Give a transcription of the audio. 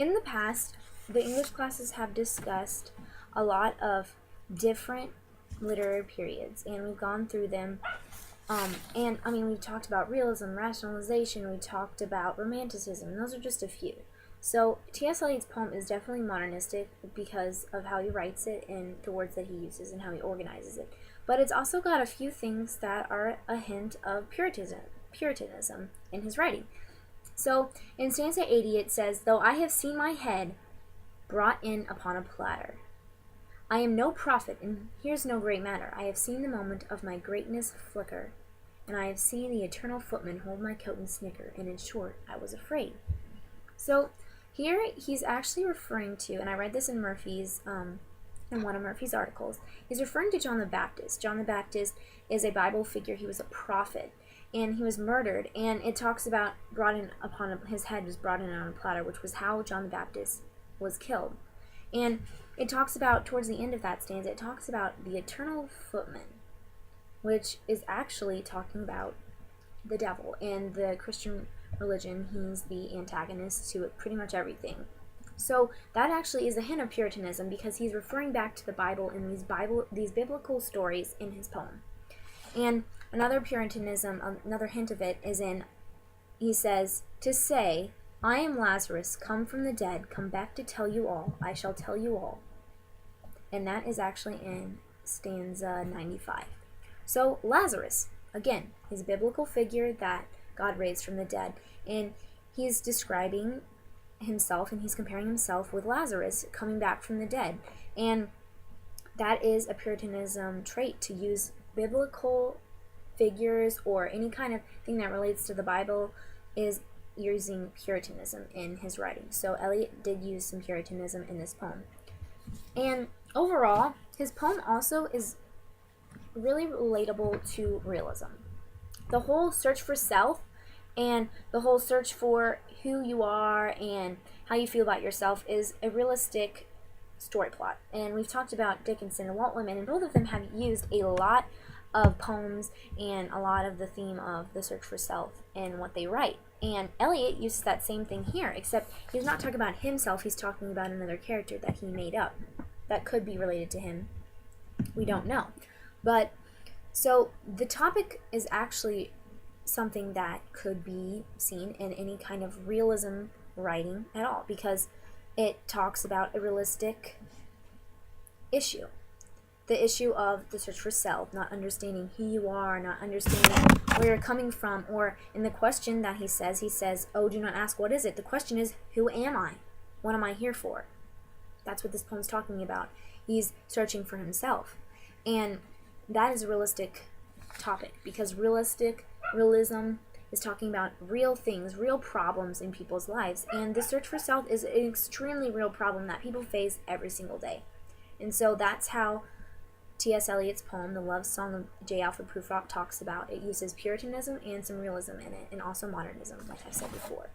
In the past, the English classes have discussed a lot of different literary periods, and we've gone through them. We've talked about realism, rationalization, we talked about romanticism, and those are just a few. So, T.S. Eliot's poem is definitely modernistic because of how he writes it and the words that he uses and how he organizes it. But it's also got a few things that are a hint of Puritanism in his writing. So, in stanza 80, it says, "Though I have seen my head brought in upon a platter, I am no prophet, and here's no great matter. I have seen the moment of my greatness flicker, and I have seen the eternal footman hold my coat and snicker, and in short, I was afraid." So here he's actually referring to, and I read this in in one of Murphy's articles, he's referring to John the Baptist. John the Baptist is a Bible figure. He was a prophet, and he was murdered, and it talks about his head was brought in on a platter, which was how John the Baptist was killed. And it talks about, towards the end of that stanza, it talks about the eternal footman, which is actually talking about the devil. In the Christian religion, he's the antagonist to pretty much everything. So that actually is a hint of Puritanism because he's referring back to the Bible in these biblical stories in his poem. And another Puritanism, another hint of it is he says, "To say, I am Lazarus, come from the dead, come back to tell you all, I shall tell you all." And that is actually in stanza 95. So Lazarus, again, is a biblical figure that God raised from the dead. And he's describing himself, and he's comparing himself with Lazarus coming back from the dead. And that is a Puritanism trait, to use biblical figures or any kind of thing that relates to the Bible is using Puritanism in his writing. So Eliot did use some Puritanism in this poem. And overall, his poem also is really relatable to realism. The whole search for self and the whole search for who you are and how you feel about yourself is a realistic story plot. And we've talked about Dickinson and Walt Whitman, and both of them have used a lot of poems and a lot of the theme of the search for self in what they write. And Eliot uses that same thing here, except he's not talking about himself, he's talking about another character that he made up that could be related to him. We don't know. But so the topic is actually something that could be seen in any kind of realism writing at all, because it talks about a realistic issue. The issue of the search for self, not understanding who you are, not understanding where you're coming from, or in the question that he says, "Oh, do not ask what is it." The question is, who am I? What am I here for? That's what this poem's talking about. He's searching for himself. And that is a realistic topic, because realism is talking about real things, real problems in people's lives. And the search for self is an extremely real problem that people face every single day. And so that's how T.S. Eliot's poem, The Love Song of J. Alfred Prufrock, talks about. It uses Puritanism and some realism in it, and also modernism, like I said before.